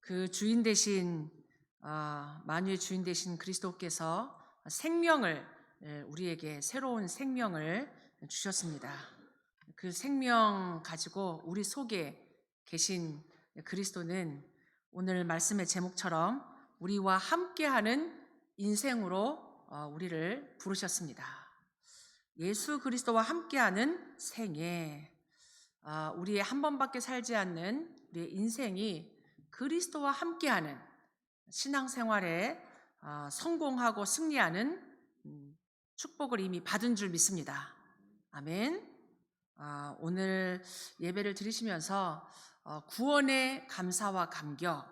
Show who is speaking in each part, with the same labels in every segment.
Speaker 1: 그 주인 되신 만유의 주인 되신 그리스도께서 생명을 우리에게 새로운 생명을 주셨습니다. 그 생명 가지고 우리 속에 계신 그리스도는 오늘 말씀의 제목처럼 우리와 함께하는 인생으로 우리를 부르셨습니다. 예수 그리스도와 함께하는 생애, 우리의 한 번밖에 살지 않는 우리의 인생이 그리스도와 함께하는 신앙생활에 성공하고 승리하는 축복을 이미 받은 줄 믿습니다. 아멘. 오늘 예배를 드리시면서 구원의 감사와 감격,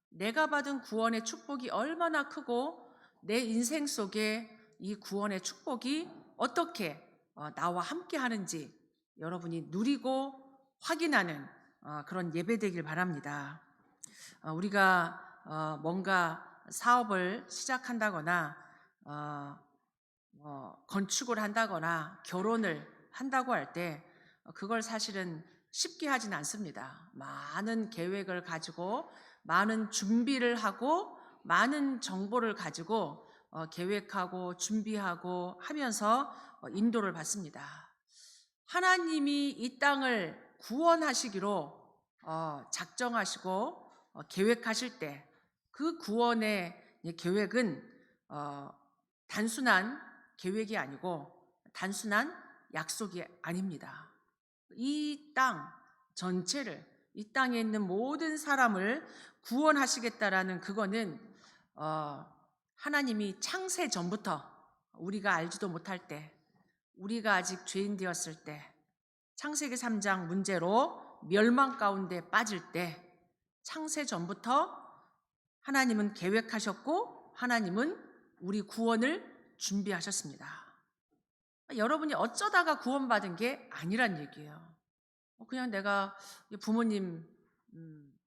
Speaker 1: 내가 받은 구원의 축복이 얼마나 크고 내 인생 속에 이 구원의 축복이 어떻게 나와 함께 하는지 여러분이 누리고 확인하는 그런 예배 되길 바랍니다. 우리가 뭔가 사업을 시작한다거나 건축을 한다거나 결혼을 한다고 할 때 그걸 사실은 쉽게 하진 않습니다. 많은 계획을 가지고 많은 준비를 하고 많은 정보를 가지고 계획하고 준비하고 하면서 인도를 받습니다. 하나님이 이 땅을 구원하시기로 작정하시고 계획하실 때 그 구원의 계획은 단순한 계획이 아니고 단순한 약속이 아닙니다. 이 땅 전체를, 이 땅에 있는 모든 사람을 구원하시겠다라는 그거는 하나님이 창세 전부터 우리가 알지도 못할 때, 우리가 아직 죄인 되었을 때, 창세기 3장 문제로 멸망 가운데 빠질 때 창세 전부터 하나님은 계획하셨고 하나님은 우리 구원을 준비하셨습니다. 여러분이 어쩌다가 구원받은 게 아니란 얘기예요. 그냥 내가 부모님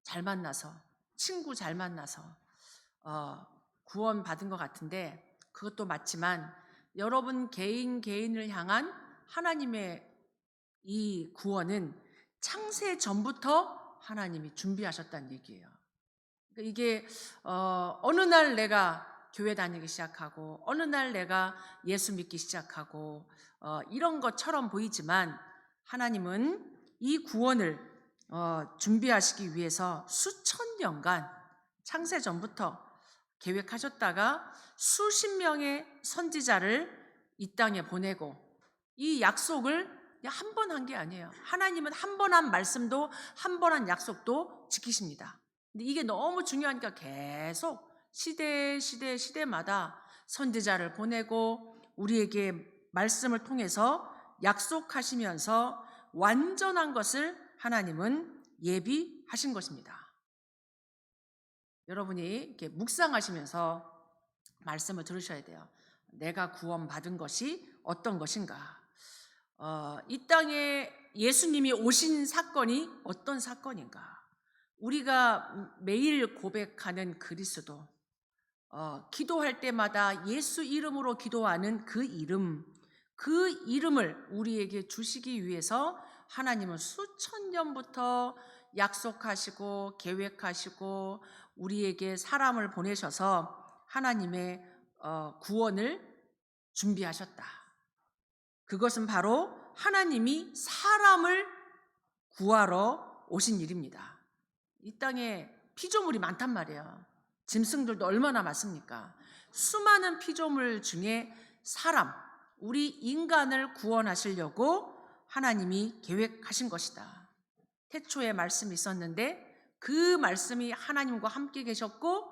Speaker 1: 잘 만나서, 친구 잘 만나서 구원받은 것 같은데, 그것도 맞지만 여러분 개인을 향한 하나님의 이 구원은 창세 전부터 하나님이 준비하셨다는 얘기예요. 그러니까 이게 어느 날 내가 교회 다니기 시작하고 어느 날 내가 예수 믿기 시작하고 이런 것처럼 보이지만 하나님은 이 구원을 준비하시기 위해서 수천 년간 창세 전부터 계획하셨다가 수십 명의 선지자를 이 땅에 보내고 이 약속을 한 번 한 게 아니에요. 하나님은 한 번 한 말씀도 한 번 한 약속도 지키십니다. 근데 이게 너무 중요하니까 계속 시대마다 선지자를 보내고 우리에게 말씀을 통해서 약속하시면서 완전한 것을 하나님은 예비하신 것입니다. 여러분이 이렇게 묵상하시면서 말씀을 들으셔야 돼요. 내가 구원받은 것이 어떤 것인가? 이 땅에 예수님이 오신 사건이 어떤 사건인가? 우리가 매일 고백하는 그리스도, 기도할 때마다 예수 이름으로 기도하는 그 이름을 우리에게 주시기 위해서 하나님은 수천 년부터 약속하시고 계획하시고 우리에게 사람을 보내셔서 하나님의 구원을 준비하셨다. 그것은 바로 하나님이 사람을 구하러 오신 일입니다. 이 땅에 피조물이 많단 말이에요. 짐승들도 얼마나 많습니까? 수많은 피조물 중에 사람, 우리 인간을 구원하시려고 하나님이 계획하신 것이다. 태초에 말씀이 있었는데 그 말씀이 하나님과 함께 계셨고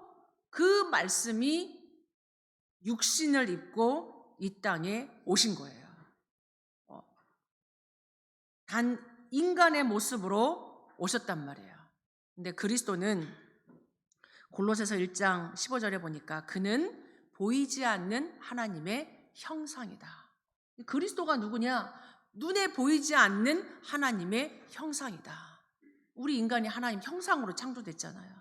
Speaker 1: 그 말씀이 육신을 입고 이 땅에 오신 거예요. 단 인간의 모습으로 오셨단 말이에요. 근데 그리스도는 골로새서 1장 15절에 보니까 그는 보이지 않는 하나님의 형상이다. 그리스도가 누구냐? 눈에 보이지 않는 하나님의 형상이다. 우리 인간이 하나님 형상으로 창조됐잖아요.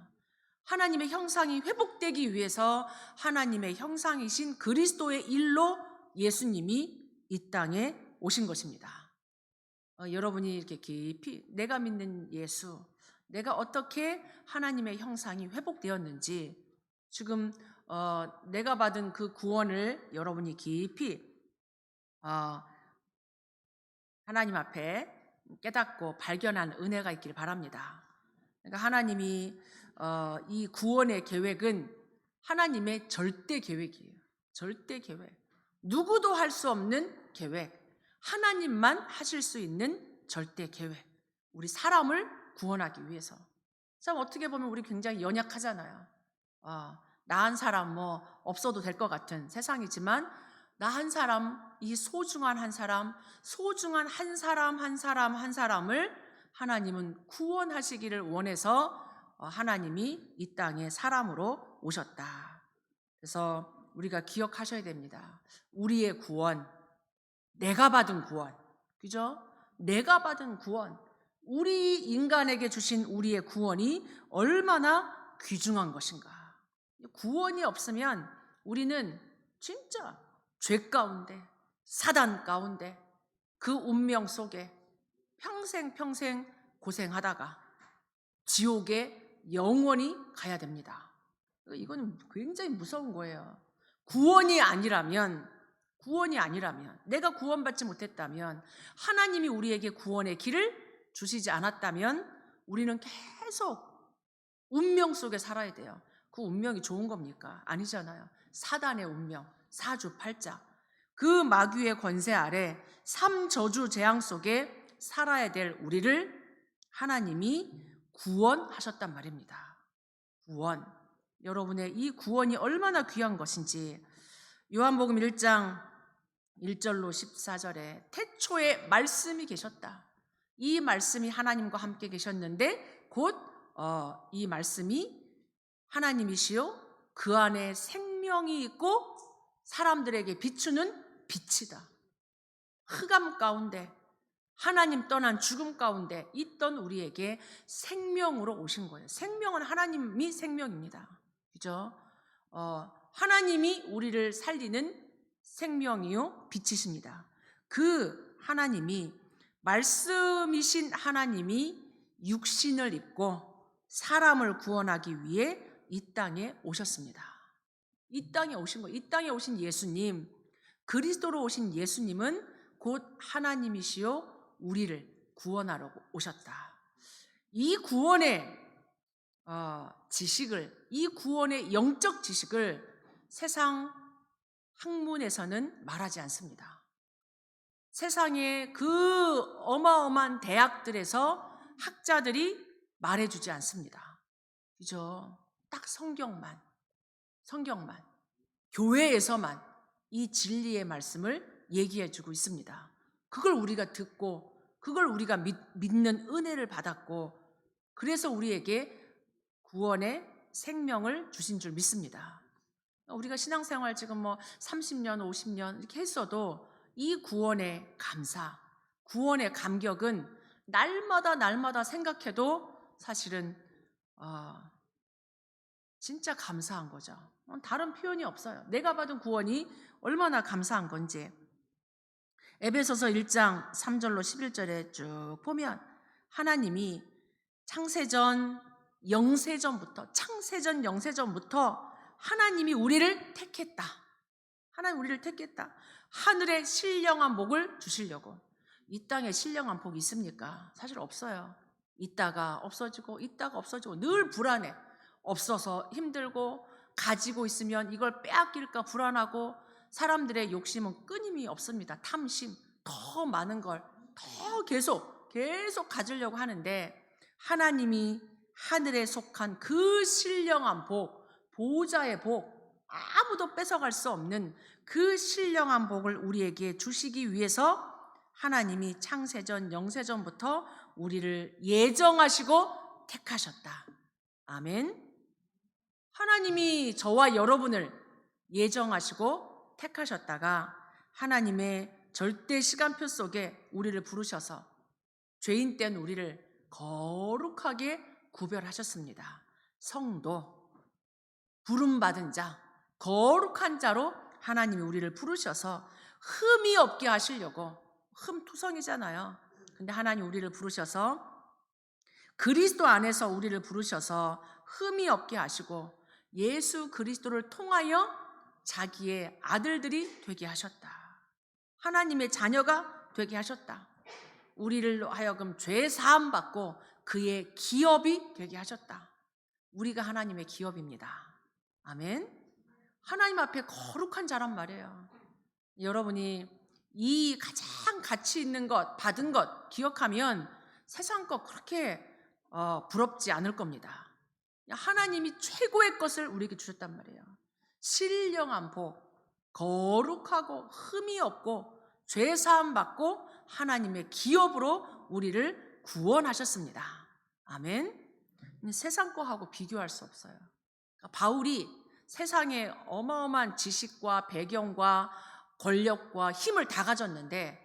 Speaker 1: 하나님의 형상이 회복되기 위해서 하나님의 형상이신 그리스도의 일로 예수님이 이 땅에 오신 것입니다. 여러분이 이렇게 깊이 내가 믿는 예수, 내가 어떻게 하나님의 형상이 회복되었는지 지금 내가 받은 그 구원을 여러분이 깊이 하나님 앞에 깨닫고 발견한 은혜가 있길 바랍니다. 그러니까 하나님이 이 구원의 계획은 하나님의 절대 계획이에요. 절대 계획. 누구도 할 수 없는 계획. 하나님만 하실 수 있는 절대 계획. 우리 사람을 구원하기 위해서. 참 어떻게 보면 우리 굉장히 연약하잖아요. 나 한 사람 뭐 없어도 될 것 같은 세상이지만 나 한 사람, 이 소중한 한 사람, 소중한 한 사람 한 사람 한 사람을 하나님은 구원하시기를 원해서 하나님이 이 땅에 사람으로 오셨다. 그래서 우리가 기억하셔야 됩니다. 우리의 구원, 내가 받은 구원, 그죠? 내가 받은 구원, 우리 인간에게 주신 우리의 구원이 얼마나 귀중한 것인가. 구원이 없으면 우리는 진짜 죄 가운데, 사단 가운데, 그 운명 속에 평생 고생하다가 지옥에 영원히 가야 됩니다. 이건 굉장히 무서운 거예요. 구원이 아니라면 내가 구원받지 못했다면, 하나님이 우리에게 구원의 길을 주시지 않았다면 우리는 계속 운명 속에 살아야 돼요. 그 운명이 좋은 겁니까? 아니잖아요. 사단의 운명, 사주팔자, 그 마귀의 권세 아래 삼저주 재앙 속에 살아야 될 우리를 하나님이 구원하셨단 말입니다. 구원. 여러분의 이 구원이 얼마나 귀한 것인지 요한복음 1장 1절로 14절에 태초에 말씀이 계셨다. 이 말씀이 하나님과 함께 계셨는데 곧 이 말씀이 하나님이시요 그 안에 생명이 있고 사람들에게 비추는 빛이다. 흑암 가운데, 하나님 떠난 죽음 가운데 있던 우리에게 생명으로 오신 거예요. 생명은 하나님이 생명입니다. 그죠? 하나님이 우리를 살리는 생명이요 빛이십니다. 그 하나님이, 말씀이신 하나님이 육신을 입고 사람을 구원하기 위해 이 땅에 오셨습니다. 이 땅에 오신 거예요. 이 땅에 오신 예수님, 그리스도로 오신 예수님은 곧 하나님이시요 우리를 구원하러 오셨다. 이 구원의 지식을, 이 구원의 영적 지식을 세상 학문에서는 말하지 않습니다. 세상의 그 어마어마한 대학들에서 학자들이 말해주지 않습니다. 그죠? 딱 성경만, 교회에서만 이 진리의 말씀을 얘기해주고 있습니다. 그걸 우리가 듣고, 그걸 우리가 믿는 은혜를 받았고, 그래서 우리에게 구원의 생명을 주신 줄 믿습니다. 우리가 신앙생활 지금 뭐 30년, 50년 이렇게 했어도 이 구원의 감사, 구원의 감격은 날마다 생각해도 사실은 진짜 감사한 거죠. 다른 표현이 없어요. 내가 받은 구원이 얼마나 감사한 건지. 에베소서 1장 3절로 11절에 쭉 보면 하나님이 창세전 영세전부터 하나님이 우리를 택했다. 하나님 우리를 택했다. 하늘의 신령한 복을 주시려고. 이 땅에 신령한 복이 있습니까? 사실 없어요. 있다가 없어지고 늘 불안해. 없어서 힘들고, 가지고 있으면 이걸 빼앗길까 불안하고, 사람들의 욕심은 끊임이 없습니다. 탐심, 더 많은 걸 더 계속 가지려고 하는데, 하나님이 하늘에 속한 그 신령한 복, 보호자의 복, 아무도 뺏어갈 수 없는 그 신령한 복을 우리에게 주시기 위해서 하나님이 창세전 영세전부터 우리를 예정하시고 택하셨다. 아멘. 하나님이 저와 여러분을 예정하시고 택하셨다가 하나님의 절대 시간표 속에 우리를 부르셔서 죄인 된 우리를 거룩하게 구별하셨습니다. 성도, 부름받은 자, 거룩한 자로 하나님이 우리를 부르셔서 흠이 없게 하시려고, 흠투성이잖아요. 근데 하나님 우리를 부르셔서 그리스도 안에서 우리를 부르셔서 흠이 없게 하시고 예수 그리스도를 통하여 자기의 아들들이 되게 하셨다. 하나님의 자녀가 되게 하셨다. 우리를 하여금 죄 사함 받고 그의 기업이 되게 하셨다. 우리가 하나님의 기업입니다. 아멘. 하나님 앞에 거룩한 자란 말이에요. 여러분이 이 가장 가치 있는 것, 받은 것 기억하면 세상 것 그렇게 부럽지 않을 겁니다. 하나님이 최고의 것을 우리에게 주셨단 말이에요. 신령한 복, 거룩하고 흠이 없고 죄 사함 받고 하나님의 기업으로 우리를 구원하셨습니다. 아멘. 세상 거하고 비교할 수 없어요. 그러니까 바울이 세상에 어마어마한 지식과 배경과 권력과 힘을 다 가졌는데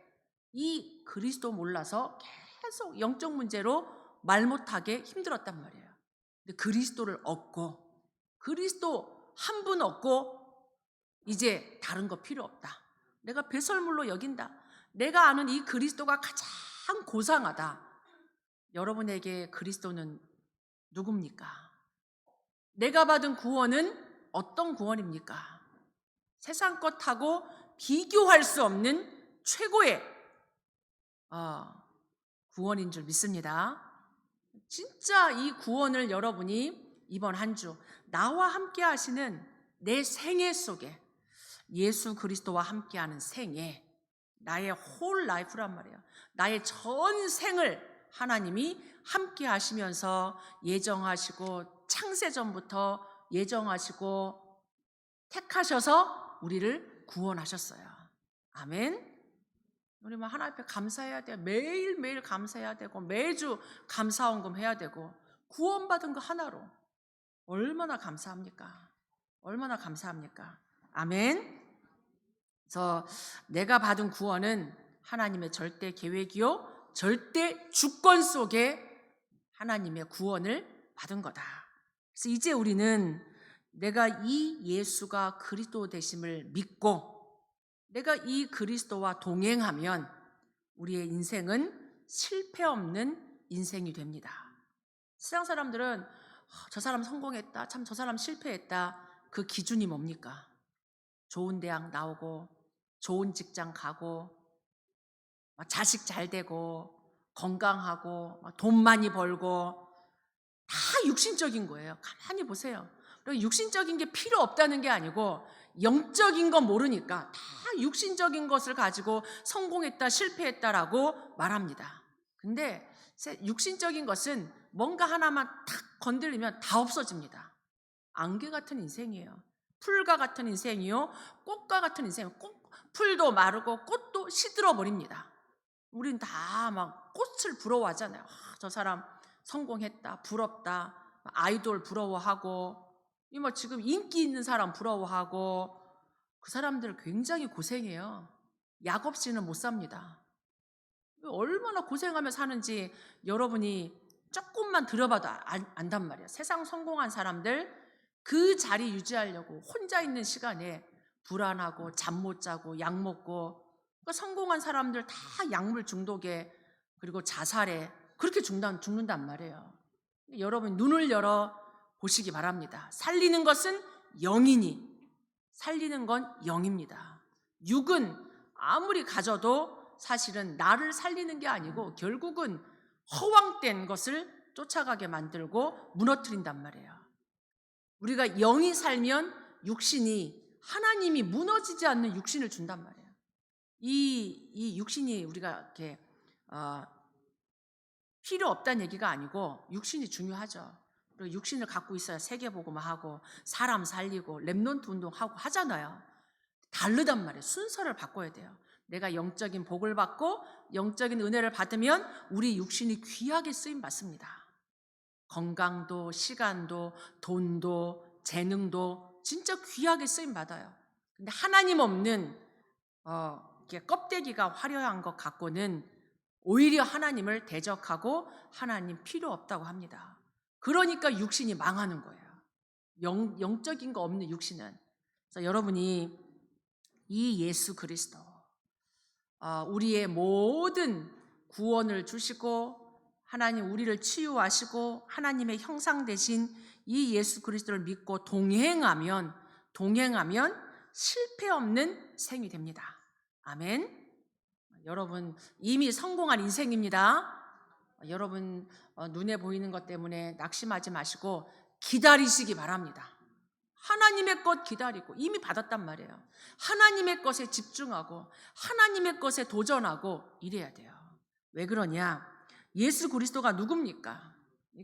Speaker 1: 이 그리스도 몰라서 계속 영적 문제로 말 못하게 힘들었단 말이에요. 근데 그리스도를 얻고 그리스도 한 분 얻고 이제 다른 거 필요 없다. 내가 배설물로 여긴다. 내가 아는 이 그리스도가 가장 고상하다. 여러분에게 그리스도는 누굽니까? 내가 받은 구원은 어떤 구원입니까? 세상 것하고 비교할 수 없는 최고의 구원인 줄 믿습니다. 진짜 이 구원을 여러분이 이번 한 주 나와 함께 하시는 내 생애 속에 예수 그리스도와 함께하는 생애, 나의 홀 라이프란 말이에요. 나의 전생을 하나님이 함께 하시면서 예정하시고 창세전부터 예정하시고 택하셔서 우리를 구원하셨어요. 아멘. 우리 하나님 앞에 감사해야 돼요. 매일매일 감사해야 되고 매주 감사원금 해야 되고 구원받은 거 하나로 얼마나 감사합니까? 얼마나 감사합니까? 아멘. 그래서 내가 받은 구원은 하나님의 절대 계획이요 절대 주권 속에 하나님의 구원을 받은 거다. 그래서 이제 우리는 내가 이 예수가 그리스도 되심을 믿고 내가 이 그리스도와 동행하면 우리의 인생은 실패 없는 인생이 됩니다. 세상 사람들은 저 사람 성공했다, 참 저 사람 실패했다. 그 기준이 뭡니까? 좋은 대학 나오고 좋은 직장 가고 자식 잘 되고 건강하고 돈 많이 벌고 다 육신적인 거예요. 가만히 보세요. 그리고 육신적인 게 필요 없다는 게 아니고 영적인 건 모르니까 다 육신적인 것을 가지고 성공했다 실패했다라고 말합니다. 근데 육신적인 것은 뭔가 하나만 탁 건드리면 다 없어집니다. 안개 같은 인생이에요. 풀과 같은 인생이요 꽃과 같은 인생이에요. 풀도 마르고 꽃도 시들어 버립니다. 우린 다 막 꽃을 부러워하잖아요. 저 사람 성공했다, 부럽다, 아이돌 부러워하고, 지금 인기 있는 사람 부러워하고, 그 사람들 굉장히 고생해요. 약 없이는 못 삽니다. 얼마나 고생하며 사는지 여러분이 조금만 들어봐도 안단 말이에요. 세상 성공한 사람들 그 자리 유지하려고 혼자 있는 시간에 불안하고 잠 못 자고 약 먹고, 그러니까 성공한 사람들 다 약물 중독에 그리고 자살에 그렇게 죽는단 말이에요. 여러분 눈을 열어 보시기 바랍니다. 살리는 것은 영이니 살리는 건 영입니다. 육은 아무리 가져도 사실은 나를 살리는 게 아니고 결국은 허황된 것을 쫓아가게 만들고 무너뜨린단 말이에요. 우리가 영이 살면 육신이 하나님이 무너지지 않는 육신을 준단 말이에요. 이 육신이 우리가 이렇게 필요 없다는 얘기가 아니고 육신이 중요하죠. 그리고 육신을 갖고 있어야 세계복음화하고 사람 살리고 렘넌트 운동하고 하잖아요. 다르단 말이에요. 순서를 바꿔야 돼요. 내가 영적인 복을 받고 영적인 은혜를 받으면 우리 육신이 귀하게 쓰임 받습니다. 건강도 시간도 돈도 재능도 진짜 귀하게 쓰임 받아요. 근데 하나님 없는 이렇게 껍데기가 화려한 것 갖고는 오히려 하나님을 대적하고 하나님 필요 없다고 합니다. 그러니까 육신이 망하는 거예요. 영적인 거 없는 육신은. 그래서 여러분이 이 예수 그리스도 우리의 모든 구원을 주시고 하나님 우리를 치유하시고 하나님의 형상 되신 이 예수 그리스도를 믿고 동행하면 실패 없는 생이 됩니다. 아멘. 여러분 이미 성공한 인생입니다. 여러분 눈에 보이는 것 때문에 낙심하지 마시고 기다리시기 바랍니다. 하나님의 것 기다리고 이미 받았단 말이에요. 하나님의 것에 집중하고 하나님의 것에 도전하고 이래야 돼요. 왜 그러냐? 예수 그리스도가 누굽니까?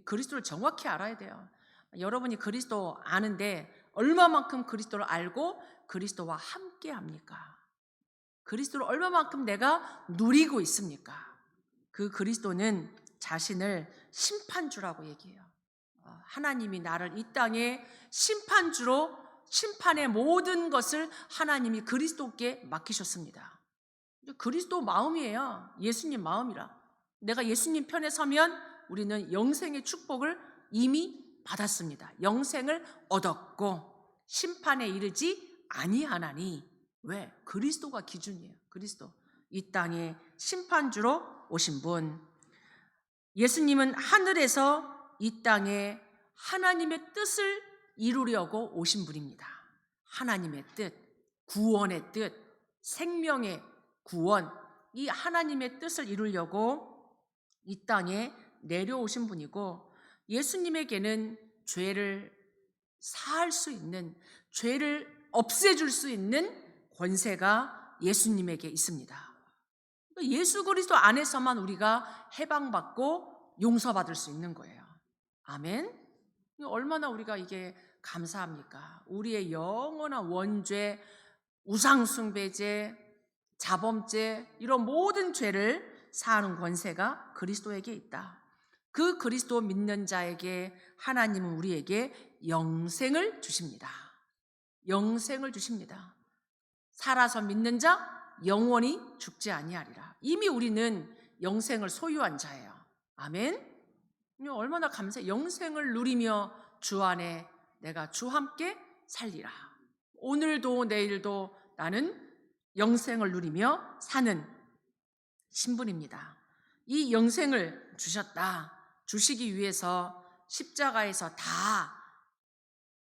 Speaker 1: 그리스도를 정확히 알아야 돼요. 여러분이 그리스도 아는데 얼마만큼 그리스도를 알고 그리스도와 함께 합니까? 그리스도를 얼마만큼 내가 누리고 있습니까? 그 그리스도는 자신을 심판주라고 얘기해요. 하나님이 나를 이 땅에 심판주로 심판의 모든 것을 하나님이 그리스도께 맡기셨습니다. 그리스도 마음이에요. 예수님 마음이라. 내가 예수님 편에 서면 우리는 영생의 축복을 이미 받았습니다. 영생을 얻었고 심판에 이르지 아니하나니. 왜? 그리스도가 기준이에요. 그리스도. 이 땅에 심판주로 오신 분. 예수님은 하늘에서 이 땅에 하나님의 뜻을 이루려고 오신 분입니다. 하나님의 뜻, 구원의 뜻, 생명의 구원, 이 하나님의 뜻을 이루려고 이 땅에 내려오신 분이고 예수님에게는 죄를 사할 수 있는, 죄를 없애줄 수 있는 권세가 예수님에게 있습니다. 예수 그리스도 안에서만 우리가 해방받고 용서받을 수 있는 거예요. 아멘. 얼마나 우리가 이게 감사합니까? 우리의 영원한 원죄, 우상숭배죄, 자범죄 이런 모든 죄를 사하는 권세가 그리스도에게 있다. 그 그리스도 믿는 자에게 하나님은 우리에게 영생을 주십니다. 영생을 주십니다. 살아서 믿는 자 영원히 죽지 아니하리라. 이미 우리는 영생을 소유한 자예요. 아멘. 얼마나 감사해. 영생을 누리며 주 안에 내가 주와 함께 살리라. 오늘도 내일도 나는 영생을 누리며 사는 신분입니다. 이 영생을 주시기 위해서 십자가에서 다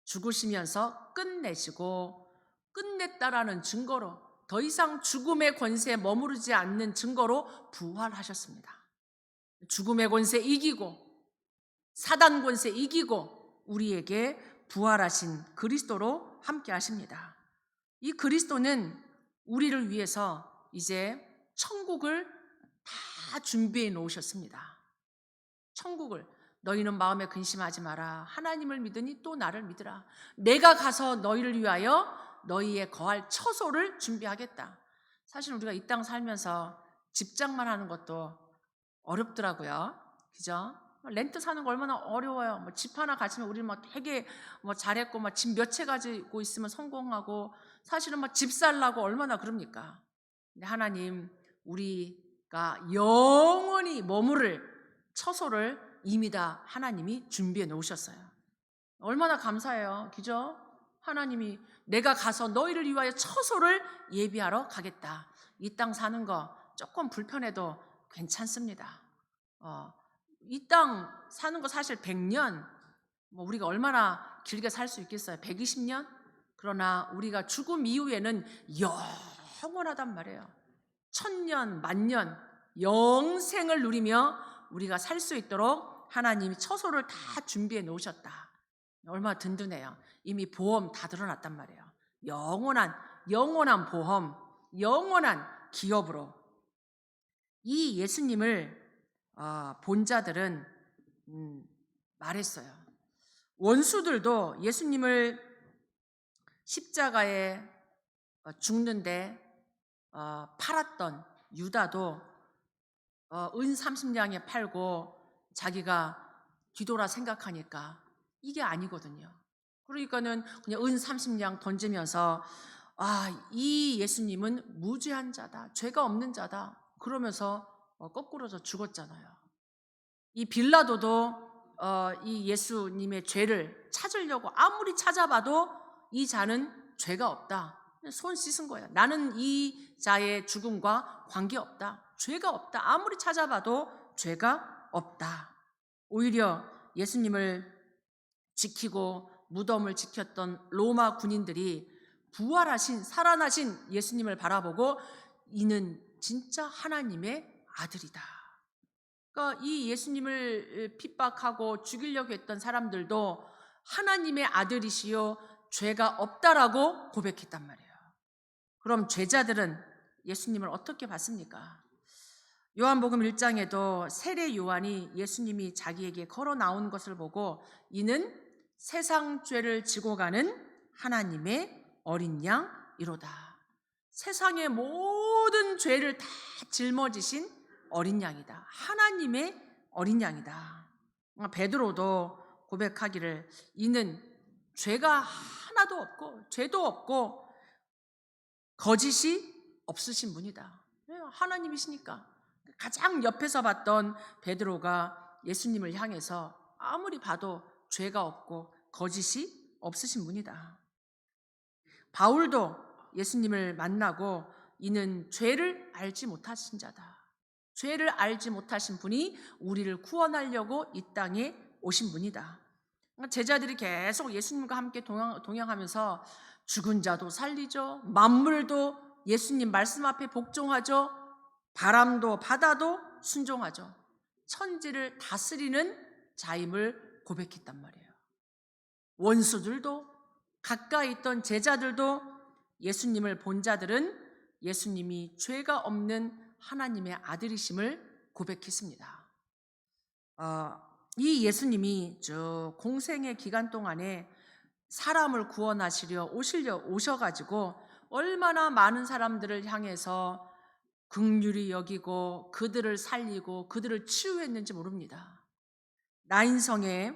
Speaker 1: 죽으시면서 끝냈다라는 증거로, 더 이상 죽음의 권세에 머무르지 않는 증거로 부활하셨습니다. 죽음의 권세 이기고 사단 권세 이기고 우리에게 부활하신 그리스도로 함께 하십니다. 이 그리스도는 우리를 위해서 이제 천국을 다 준비해 놓으셨습니다. 천국을. 너희는 마음에 근심하지 마라. 하나님을 믿으니 또 나를 믿으라. 내가 가서 너희를 위하여 너희의 거할 처소를 준비하겠다. 사실 우리가 이 땅 살면서 집장만 하는 것도 어렵더라고요. 그죠? 렌트 사는 거 얼마나 어려워요. 집 하나 가지면 우리 되게 잘했고 집 몇 채 가지고 있으면 성공하고 사실은 집 살라고 얼마나 그럽니까? 근데 하나님 우리가 영원히 머무를 처소를 이미 다 하나님이 준비해 놓으셨어요. 얼마나 감사해요. 그죠? 하나님이 내가 가서 너희를 위하여 처소를 예비하러 가겠다. 이 땅 사는 거 조금 불편해도 괜찮습니다. 이 땅 사는 거 사실 100년, 우리가 얼마나 길게 살 수 있겠어요? 120년? 그러나 우리가 죽음 이후에는 영원하단 말이에요. 1000년, 만년, 영생을 누리며 우리가 살 수 있도록 하나님이 처소를 다 준비해 놓으셨다. 얼마나 든든해요. 이미 보험 다 드러났단 말이에요. 영원한 보험, 영원한 기업으로. 이 예수님을 본 자들은 말했어요. 원수들도 예수님을 십자가에 죽는데 팔았던 유다도 은 30냥에 팔고 자기가 뒤돌아 생각하니까 이게 아니거든요. 그러니까는 그냥 은 30냥 던지면서 이 예수님은 무죄한 자다, 죄가 없는 자다 그러면서 거꾸로서 죽었잖아요. 이 빌라도도 이 예수님의 죄를 찾으려고 아무리 찾아봐도 이 자는 죄가 없다. 손 씻은 거예요. 나는 이 자의 죽음과 관계없다. 죄가 없다. 아무리 찾아봐도 죄가 없다. 오히려 예수님을 지키고 무덤을 지켰던 로마 군인들이 부활하신 살아나신 예수님을 바라보고 이는 진짜 하나님의 아들이다. 그러니까 이 예수님을 핍박하고 죽이려고 했던 사람들도 하나님의 아들이시요 죄가 없다라고 고백했단 말이에요. 그럼 죄자들은 예수님을 어떻게 봤습니까? 요한복음 1장에도 세례 요한이 예수님이 자기에게 걸어 나온 것을 보고 이는 세상 죄를 지고 가는 하나님의 어린 양이로다. 세상의 모든 죄를 다 짊어지신 어린 양이다. 하나님의 어린 양이다. 베드로도 고백하기를 이는 죄가 하나도 없고 죄도 없고 거짓이 없으신 분이다. 하나님이시니까. 가장 옆에서 봤던 베드로가 예수님을 향해서 아무리 봐도 죄가 없고 거짓이 없으신 분이다. 바울도 예수님을 만나고 이는 죄를 알지 못하신 자다. 죄를 알지 못하신 분이 우리를 구원하려고 이 땅에 오신 분이다. 제자들이 계속 예수님과 함께 동행하면서 죽은 자도 살리죠. 만물도 예수님 말씀 앞에 복종하죠. 바람도 바다도 순종하죠. 천지를 다스리는 자임을 고백했단 말이에요. 원수들도 가까이 있던 제자들도 예수님을 본 자들은 예수님이 죄가 없는 하나님의 아들이심을 고백했습니다. 이 예수님이 저 공생의 기간 동안에 사람을 구원하시려 오셔가지고 얼마나 많은 사람들을 향해서 긍휼히 여기고 그들을 살리고 그들을 치유했는지 모릅니다. 나인성에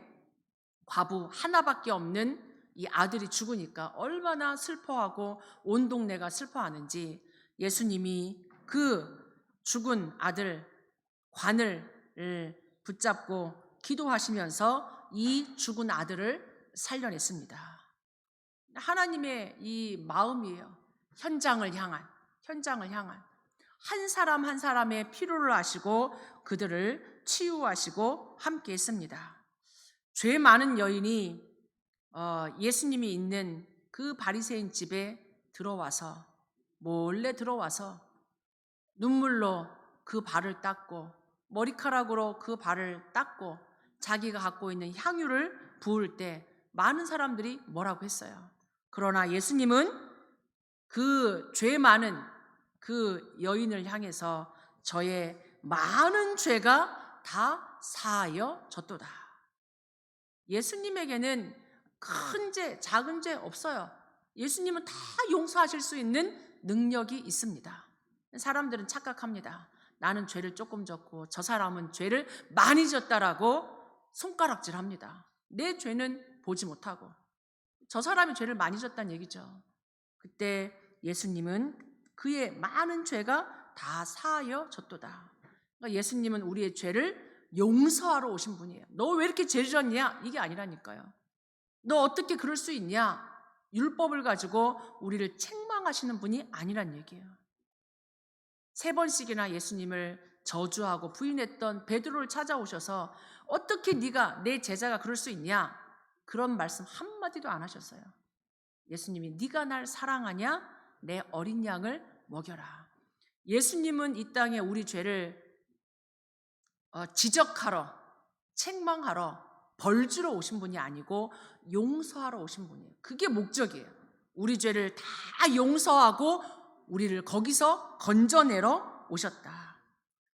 Speaker 1: 과부 하나밖에 없는 이 아들이 죽으니까 얼마나 슬퍼하고 온 동네가 슬퍼하는지 예수님이 그 죽은 아들 관을 붙잡고 기도하시면서 이 죽은 아들을 살려냈습니다. 하나님의 이 마음이에요. 현장을 향한 한 사람 한 사람의 필요를 아시고 그들을 치유하시고 함께 했습니다. 죄 많은 여인이 예수님이 있는 그 바리새인 집에 몰래 들어와서 눈물로 그 발을 닦고 머리카락으로 그 발을 닦고 자기가 갖고 있는 향유를 부을 때 많은 사람들이 뭐라고 했어요. 그러나 예수님은 그 죄 많은 그 여인을 향해서 저의 많은 죄가 다 사하여졌도다. 예수님에게는 큰 죄, 작은 죄 없어요. 예수님은 다 용서하실 수 있는 능력이 있습니다. 사람들은 착각합니다. 나는 죄를 조금 졌고 저 사람은 죄를 많이 졌다라고 손가락질합니다. 내 죄는 보지 못하고 저 사람이 죄를 많이 졌다는 얘기죠. 그때 예수님은 그의 많은 죄가 다 사하여졌도다. 그러니까 예수님은 우리의 죄를 용서하러 오신 분이에요. 너 왜 이렇게 죄 졌냐? 이게 아니라니까요. 너 어떻게 그럴 수 있냐? 율법을 가지고 우리를 책망하시는 분이 아니란 얘기예요. 3번씩이나 예수님을 저주하고 부인했던 베드로를 찾아오셔서 어떻게 네가 내 제자가 그럴 수 있냐? 그런 말씀 한마디도 안 하셨어요. 예수님이 네가 날 사랑하냐? 내 어린 양을 먹여라. 예수님은 이 땅에 우리 죄를 지적하러, 책망하러, 벌주러 오신 분이 아니고 용서하러 오신 분이에요. 그게 목적이에요. 우리 죄를 다 용서하고 우리를 거기서 건져내러 오셨다.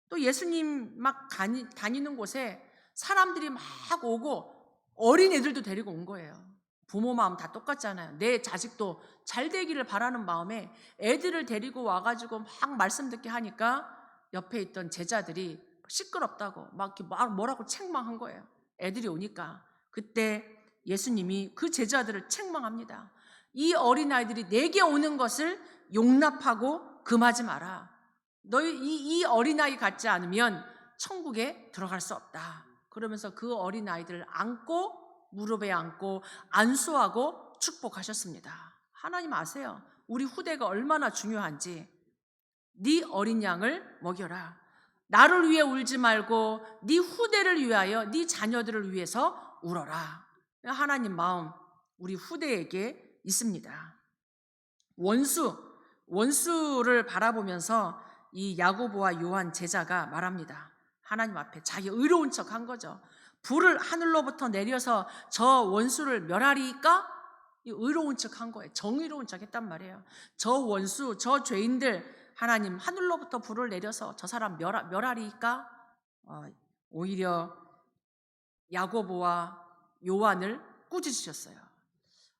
Speaker 1: 또 예수님 막 다니는 곳에 사람들이 막 오고 어린애들도 데리고 온 거예요. 부모 마음 다 똑같잖아요. 내 자식도 잘 되기를 바라는 마음에 애들을 데리고 와가지고 막 말씀 듣게 하니까 옆에 있던 제자들이 시끄럽다고 막 뭐라고 책망한 거예요. 애들이 오니까. 그때 예수님이 그 제자들을 책망합니다. 이 어린아이들이 내게 오는 것을 용납하고 금하지 마라. 너희 이 어린아이 같지 않으면 천국에 들어갈 수 없다. 그러면서 그 어린아이들을 안고 무릎에 안고 안수하고 축복하셨습니다. 하나님 아세요. 우리 후대가 얼마나 중요한지. 네 어린 양을 먹여라. 나를 위해 울지 말고 네 후대를 위하여 네 자녀들을 위해서 울어라. 하나님 마음 우리 후대에게 있습니다. 원수를 바라보면서 이 야고보와 요한 제자가 말합니다. 하나님 앞에 자기 의로운 척 한 거죠. 불을 하늘로부터 내려서 저 원수를 멸하리까? 이 의로운 척 한 거예요. 정의로운 척 했단 말이에요. 저 원수, 저 죄인들 하나님 하늘로부터 불을 내려서 저 사람 멸하리까? 오히려 야고보와 요한을 꾸짖으셨어요.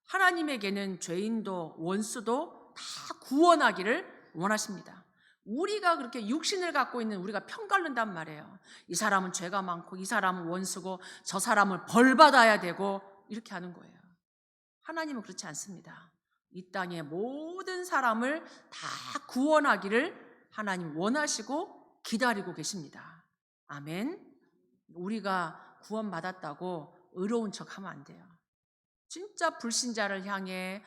Speaker 1: 하나님에게는 죄인도 원수도 다 구원하기를 원하십니다. 우리가 그렇게 육신을 갖고 있는 우리가 편가른단 말이에요. 이 사람은 죄가 많고 이 사람은 원수고 저 사람을 벌받아야 되고 이렇게 하는 거예요. 하나님은 그렇지 않습니다. 이 땅의 모든 사람을 다 구원하기를 하나님 원하시고 기다리고 계십니다. 아멘. 우리가 구원받았다고 의로운 척하면 안 돼요. 진짜 불신자를 향해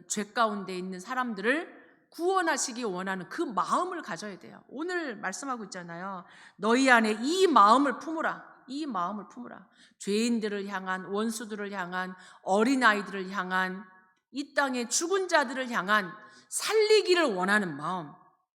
Speaker 1: 죄 가운데 있는 사람들을 구원하시기 원하는 그 마음을 가져야 돼요. 오늘 말씀하고 있잖아요. 너희 안에 이 마음을 품으라. 이 마음을 품으라. 죄인들을 향한, 원수들을 향한, 어린아이들을 향한, 이 땅의 죽은 자들을 향한 살리기를 원하는 마음.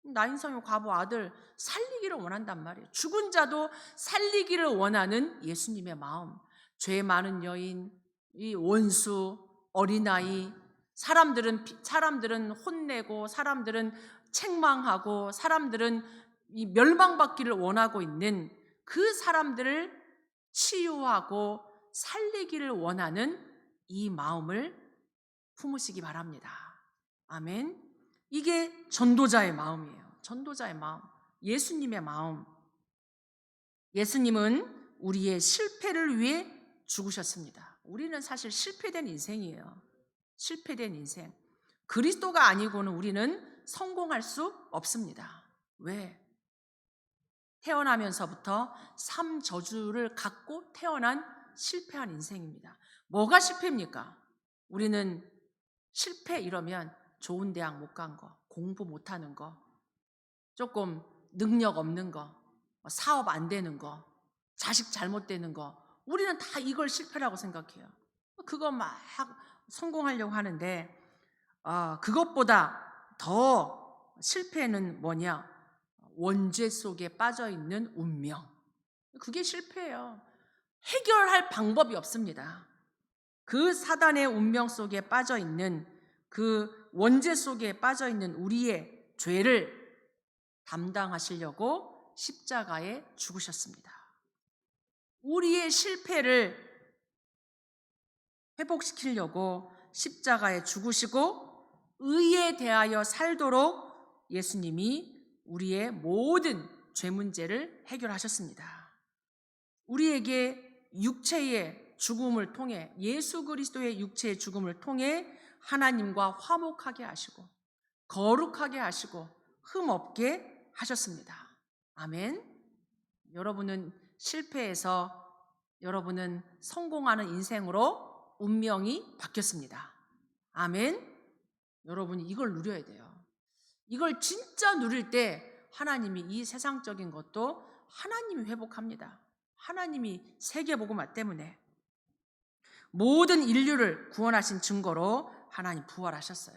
Speaker 1: 나인성의 과부 아들 살리기를 원한단 말이에요. 죽은 자도 살리기를 원하는 예수님의 마음. 죄 많은 여인, 이 원수, 어린아이, 사람들은 혼내고, 사람들은 책망하고, 사람들은 이 멸망받기를 원하고 있는 그 사람들을 치유하고 살리기를 원하는 이 마음을 품으시기 바랍니다. 아멘. 이게 전도자의 마음이에요. 전도자의 마음, 예수님의 마음. 예수님은 우리의 실패를 위해 죽으셨습니다. 우리는 사실 실패된 인생이에요. 실패된 인생. 그리스도가 아니고는 우리는 성공할 수 없습니다. 왜? 태어나면서부터 삶 저주를 갖고 태어난 실패한 인생입니다. 뭐가 실패입니까? 우리는 실패 이러면 좋은 대학 못 간 거, 공부 못하는 거, 조금 능력 없는 거, 사업 안 되는 거, 자식 잘못되는 거, 우리는 다 이걸 실패라고 생각해요. 그거 막 성공하려고 하는데 그것보다 더 실패는 뭐냐? 원죄 속에 빠져있는 운명. 그게 실패예요. 해결할 방법이 없습니다. 그 사단의 운명 속에 빠져있는, 그 원죄 속에 빠져있는 우리의 죄를 담당하시려고 십자가에 죽으셨습니다. 우리의 실패를 회복시키려고 십자가에 죽으시고 의에 대하여 살도록 예수님이 우리의 모든 죄 문제를 해결하셨습니다. 우리에게 육체의 죽음을 통해, 예수 그리스도의 육체의 죽음을 통해 하나님과 화목하게 하시고 거룩하게 하시고 흠없게 하셨습니다. 아멘. 여러분은 실패해서 여러분은 성공하는 인생으로 운명이 바뀌었습니다. 아멘. 여러분이 이걸 누려야 돼요. 이걸 진짜 누릴 때 하나님이 이 세상적인 것도 하나님이 회복합니다. 하나님이 세계복음화 때문에 모든 인류를 구원하신 증거로 하나님 부활하셨어요.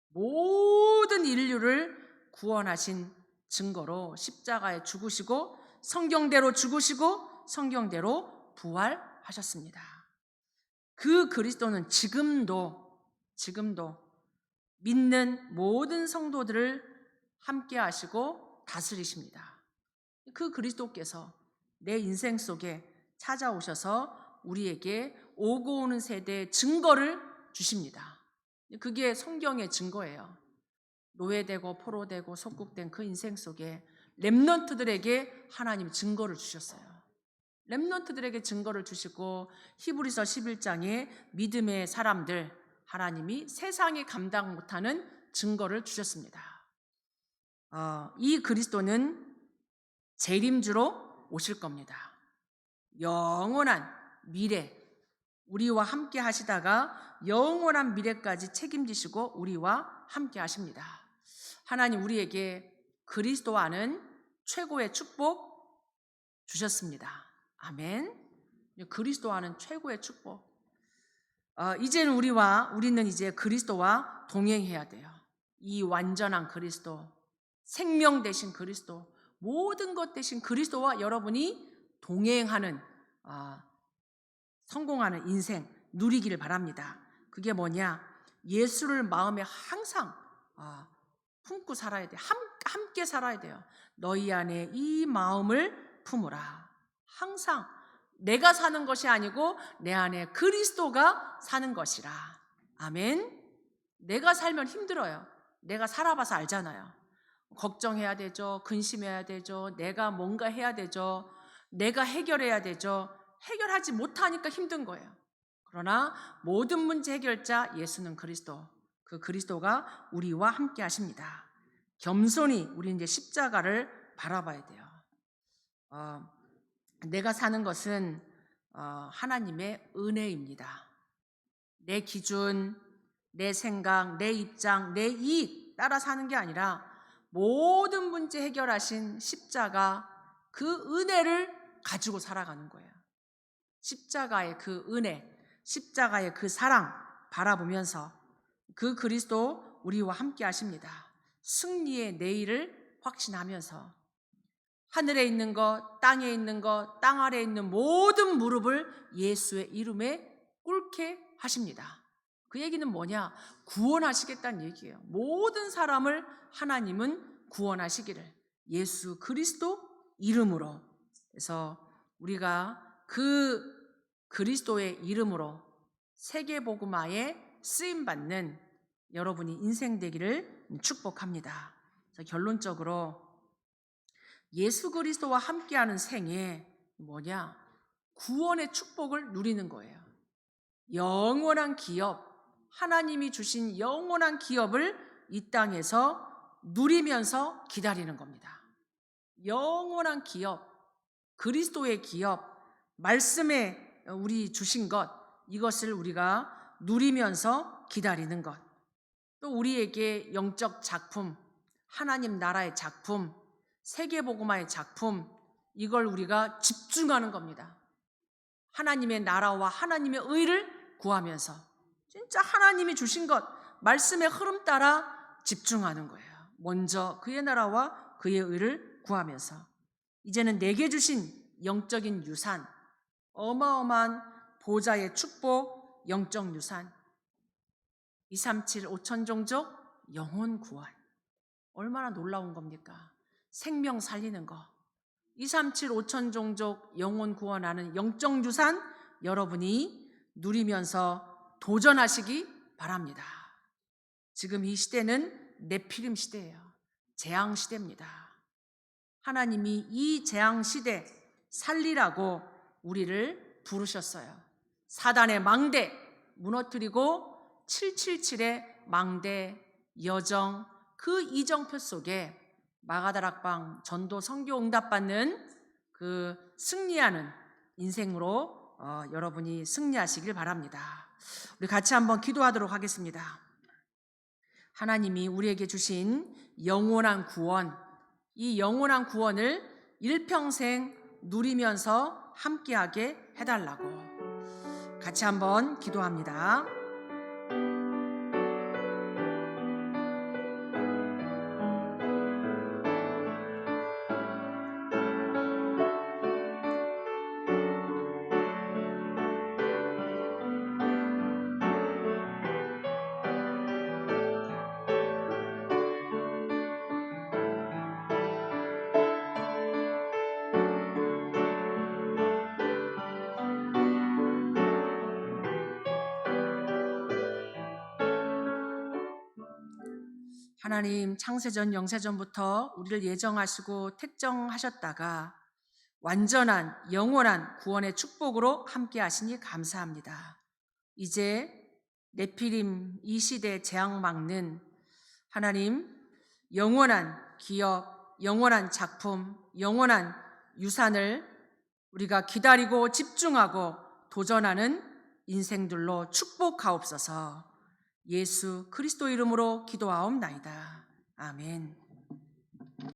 Speaker 1: 모든 인류를 구원하신 증거로 십자가에 죽으시고 성경대로 죽으시고 성경대로 부활하셨습니다. 그 그리스도는 지금도 믿는 모든 성도들을 함께 하시고 다스리십니다. 그 그리스도께서 내 인생 속에 찾아오셔서 우리에게 오고 오는 세대의 증거를 주십니다. 그게 성경의 증거예요. 노예되고 포로되고 속국된 그 인생 속에 렘넌트들에게 하나님 증거를 주셨어요. 렘넌트들에게 증거를 주시고 히브리서 11장에 믿음의 사람들, 하나님이 세상이 감당 못하는 증거를 주셨습니다. 이 그리스도는 재림주로 오실 겁니다. 영원한 미래, 우리와 함께 하시다가 영원한 미래까지 책임지시고 우리와 함께 하십니다. 하나님 우리에게 그리스도 안은 최고의 축복 주셨습니다. 아멘. 그리스도와는 최고의 축복. 이제는 우리는 이제 그리스도와 동행해야 돼요. 이 완전한 그리스도, 생명 되신 그리스도, 모든 것 되신 그리스도와 여러분이 동행하는 성공하는 인생 누리기를 바랍니다. 그게 뭐냐? 예수를 마음에 항상 품고 살아야 돼요. 함께 살아야 돼요. 너희 안에 이 마음을 품으라. 항상 내가 사는 것이 아니고 내 안에 그리스도가 사는 것이라. 아멘. 내가 살면 힘들어요. 내가 살아봐서 알잖아요. 걱정해야 되죠. 근심해야 되죠. 내가 뭔가 해야 되죠. 내가 해결해야 되죠. 해결하지 못하니까 힘든 거예요. 그러나 모든 문제 해결자 예수는 그리스도. 그 그리스도가 우리와 함께 하십니다. 겸손히 우리 이제 십자가를 바라봐야 돼요. 내가 사는 것은 하나님의 은혜입니다. 내 기준, 내 생각, 내 입장, 내 이익 따라 사는 게 아니라 모든 문제 해결하신 십자가 그 은혜를 가지고 살아가는 거예요. 십자가의 그 은혜, 십자가의 그 사랑 바라보면서 그 그리스도 우리와 함께 하십니다. 승리의 내일을 확신하면서 하늘에 있는 것, 땅에 있는 것, 땅 아래에 있는 모든 무릎을 예수의 이름에 꿇게 하십니다. 그 얘기는 뭐냐? 구원하시겠다는 얘기예요. 모든 사람을 하나님은 구원하시기를 예수 그리스도 이름으로. 그래서 우리가 그 그리스도의 이름으로 세계복음화에 쓰임받는 여러분이 인생 되기를 축복합니다. 결론적으로 예수 그리스도와 함께하는 생에 뭐냐? 구원의 축복을 누리는 거예요. 영원한 기업, 하나님이 주신 영원한 기업을 이 땅에서 누리면서 기다리는 겁니다. 영원한 기업, 그리스도의 기업, 말씀에 우리 주신 것, 이것을 우리가 누리면서 기다리는 것. 또 우리에게 영적 작품, 하나님 나라의 작품, 세계복음화의 작품, 이걸 우리가 집중하는 겁니다. 하나님의 나라와 하나님의 의를 구하면서 진짜 하나님이 주신 것, 말씀의 흐름 따라 집중하는 거예요. 먼저 그의 나라와 그의 의를 구하면서 이제는 내게 주신 영적인 유산, 어마어마한 보좌의 축복, 영적 유산, 237 5천 종족 영혼 구원. 얼마나 놀라운 겁니까? 생명 살리는 거. 237 5천 종족 영혼 구원하는 영적 유산 여러분이 누리면서 도전하시기 바랍니다. 지금 이 시대는 네피림 시대예요. 재앙 시대입니다. 하나님이 이 재앙 시대 살리라고 우리를 부르셨어요. 사단의 망대 무너뜨리고 777의 망대 여정, 그 이정표 속에 마가다락방 전도 선교 응답받는 그 승리하는 인생으로 여러분이 승리하시길 바랍니다. 우리 같이 한번 기도하도록 하겠습니다. 하나님이 우리에게 주신 영원한 구원, 이 영원한 구원을 일평생 누리면서 함께하게 해달라고 같이 한번 기도합니다. 하나님, 창세전 영세전부터 우리를 예정하시고 택정하셨다가 완전한 영원한 구원의 축복으로 함께 하시니 감사합니다. 이제 네피림 이 시대 재앙 막는 하나님, 영원한 기업, 영원한 작품, 영원한 유산을 우리가 기다리고 집중하고 도전하는 인생들로 축복하옵소서. 예수 그리스도 이름으로 기도하옵나이다. 아멘.